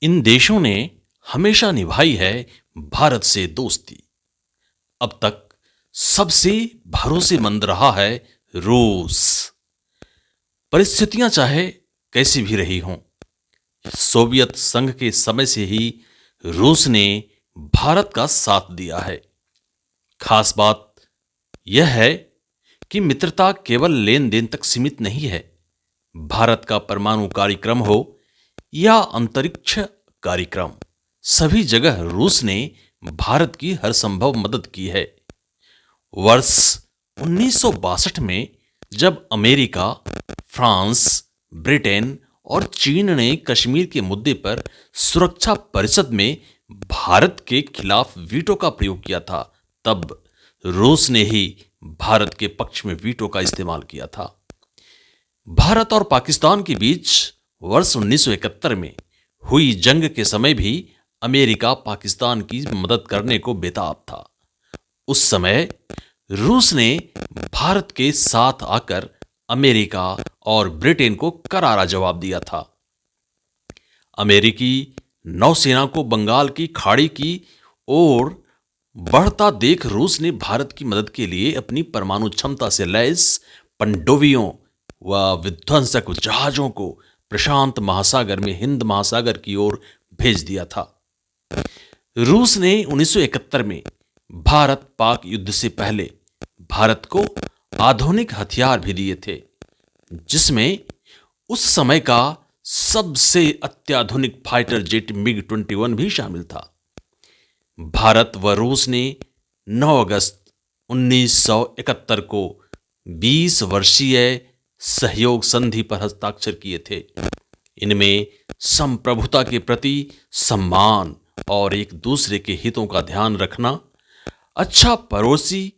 इन देशों ने हमेशा निभाई है भारत से दोस्ती। अब तक सबसे भरोसेमंद रहा है रूस। परिस्थितियां चाहे कैसी भी रही हों, सोवियत संघ के समय से ही रूस ने भारत का साथ दिया है। खास बात यह है कि मित्रता केवल लेन देन तक सीमित नहीं है। भारत का परमाणु कार्यक्रम हो या अंतरिक्ष कार्यक्रम, सभी जगह रूस ने भारत की हर संभव मदद की है। वर्ष 1962 में जब अमेरिका, फ्रांस, ब्रिटेन और चीन ने कश्मीर के मुद्दे पर सुरक्षा परिषद में भारत के खिलाफ वीटो का प्रयोग किया था, तब रूस ने ही भारत के पक्ष में वीटो का इस्तेमाल किया था। भारत और पाकिस्तान के बीच वर्ष 1971 में हुई जंग के समय भी अमेरिका पाकिस्तान की मदद करने को बेताब था। उस समय रूस ने भारत के साथ आकर अमेरिका और ब्रिटेन को करारा जवाब दिया था। अमेरिकी नौसेना को बंगाल की खाड़ी की ओर बढ़ता देख रूस ने भारत की मदद के लिए अपनी परमाणु क्षमता से लैस पनडुब्बियों व विध्वंसक जहाजों को प्रशांत महासागर में हिंद महासागर की ओर भेज दिया था। रूस ने 1971 में भारत पाक युद्ध से पहले भारत को आधुनिक हथियार भी दिए थे, जिसमें उस समय का सबसे अत्याधुनिक फाइटर जेट मिग 21 भी शामिल था। भारत व रूस ने 9 अगस्त 1971 को 20 वर्षीय सहयोग संधि पर हस्ताक्षर किए थे। इनमें संप्रभुता के प्रति सम्मान और एक दूसरे के हितों का ध्यान रखना, अच्छा पड़ोसी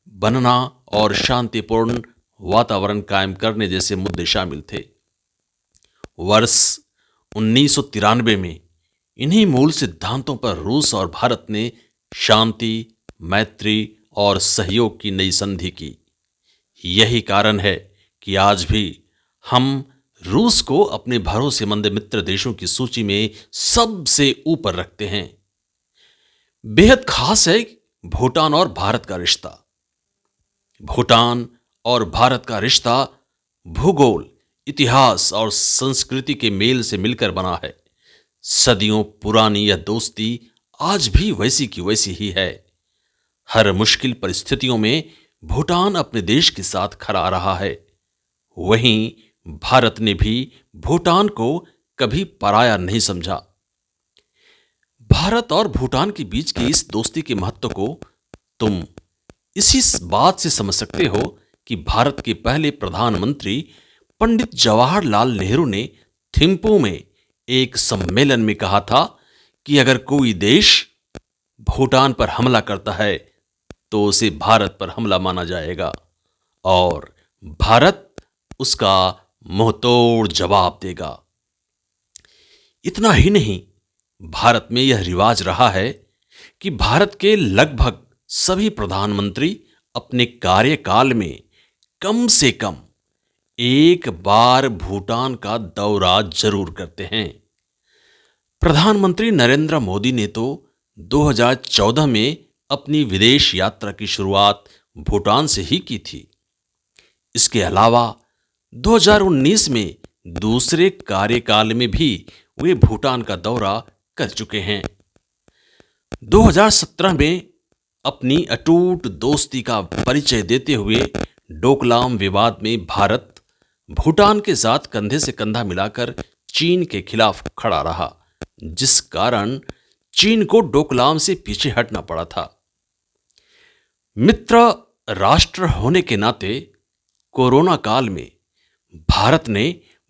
बनना और शांतिपूर्ण वातावरण कायम करने जैसे मुद्दे शामिल थे। वर्ष 1993 में इन्हीं मूल सिद्धांतों पर रूस और भारत ने शांति, मैत्री और सहयोग की नई संधि की। यही कारण है कि आज भी हम रूस को अपने भरोसेमंद मित्र देशों की सूची में सबसे ऊपर रखते हैं। बेहद खास है भूटान और भारत का रिश्ता। भूटान और भारत का रिश्ता भूगोल, इतिहास और संस्कृति के मेल से मिलकर बना है। सदियों पुरानी यह दोस्ती आज भी वैसी की वैसी ही है। हर मुश्किल परिस्थितियों में भूटान अपने देश के साथ खड़ा रहा है। वहीं भारत ने भी भूटान को कभी पराया नहीं समझा। भारत और भूटान के बीच की इस दोस्ती के महत्व को तुम इसी बात से समझ सकते हो कि भारत के पहले प्रधानमंत्री पंडित जवाहरलाल नेहरू ने थिम्पू में एक सम्मेलन में कहा था कि अगर कोई देश भूटान पर हमला करता है तो उसे भारत पर हमला माना जाएगा और भारत उसका मुंहतोड़ जवाब देगा। इतना ही नहीं, भारत में यह रिवाज रहा है कि भारत के लगभग सभी प्रधानमंत्री अपने कार्यकाल में कम से कम एक बार भूटान का दौरा जरूर करते हैं। प्रधानमंत्री नरेंद्र मोदी ने तो 2014 में अपनी विदेश यात्रा की शुरुआत भूटान से ही की थी। इसके अलावा 2019 में दूसरे कार्यकाल में भी वे भूटान का दौरा कर चुके हैं। 2017 में अपनी अटूट दोस्ती का परिचय देते हुए डोकलाम विवाद में भारत भूटान के साथ कंधे से कंधा मिलाकर चीन के खिलाफ खड़ा रहा, जिस कारण चीन को डोकलाम से पीछे हटना पड़ा था। मित्र राष्ट्र होने के नाते कोरोना काल में भारत ने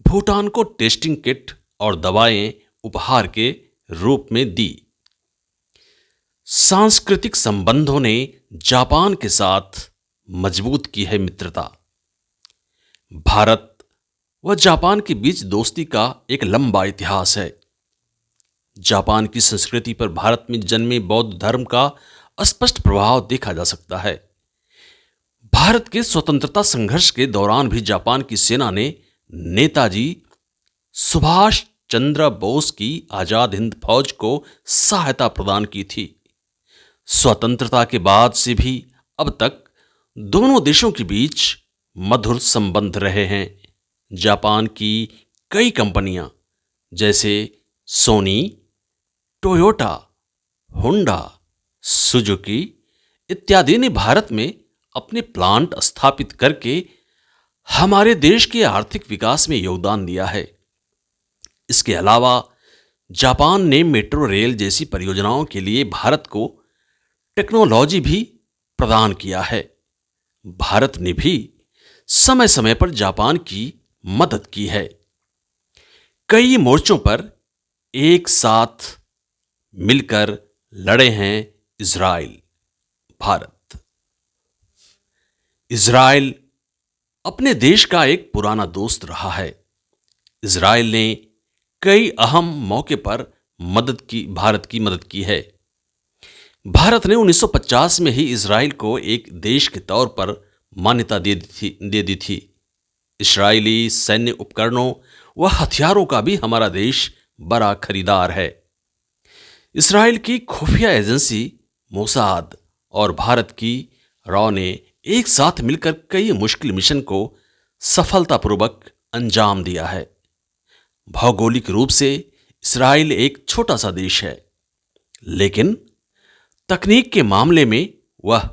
भूटान को टेस्टिंग किट और दवाएं उपहार के रूप में दी। सांस्कृतिक संबंधों ने जापान के साथ मजबूत की है मित्रता। भारत व जापान के बीच दोस्ती का एक लंबा इतिहास है। जापान की संस्कृति पर भारत में जन्मे बौद्ध धर्म का स्पष्ट प्रभाव देखा जा सकता है। भारत के स्वतंत्रता संघर्ष के दौरान भी जापान की सेना ने नेताजी सुभाष चंद्र बोस की आजाद हिंद फौज को सहायता प्रदान की थी। स्वतंत्रता के बाद से भी अब तक दोनों देशों के बीच मधुर संबंध रहे हैं। जापान की कई कंपनियां जैसे सोनी, टोयोटा, होंडा, सुजुकी इत्यादि ने भारत में अपने प्लांट स्थापित करके हमारे देश के आर्थिक विकास में योगदान दिया है। इसके अलावा जापान ने मेट्रो रेल जैसी परियोजनाओं के लिए भारत को टेक्नोलॉजी भी प्रदान किया है। भारत ने भी समय समय पर जापान की मदद की है। कई मोर्चों पर एक साथ मिलकर लड़े हैं इजराइल, भारत। इजराइल अपने देश का एक पुराना दोस्त रहा है। इजराइल ने कई अहम मौके पर भारत की मदद की है। भारत ने 1950 में ही इजराइल को एक देश के तौर पर मान्यता दे दी थी। इस्राएली सैन्य उपकरणों व हथियारों का भी हमारा देश बड़ा खरीदार है। इस्राएल की खुफिया एजेंसी मोसाद और भारत की रॉ ने एक साथ मिलकर कई मुश्किल मिशन को सफलतापूर्वक अंजाम दिया है। भौगोलिक रूप से इस्राएल एक छोटा सा देश है, लेकिन तकनीक के मामले में वह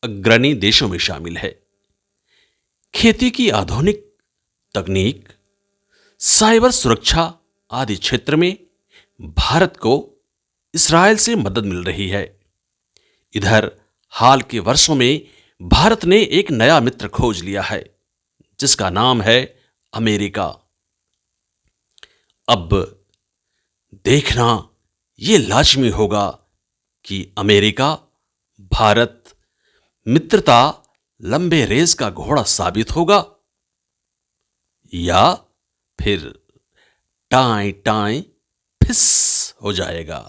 अग्रणी देशों में शामिल है। खेती की आधुनिक तकनीक, साइबर सुरक्षा आदि क्षेत्र में भारत को इस्राएल से मदद मिल रही है। इधर हाल के वर्षों में भारत ने एक नया मित्र खोज लिया है, जिसका नाम है अमेरिका। अब देखना यह लाजमी होगा कि अमेरिका भारत मित्रता लंबे रेस का घोड़ा साबित होगा या फिर टाई टाई फिस हो जाएगा।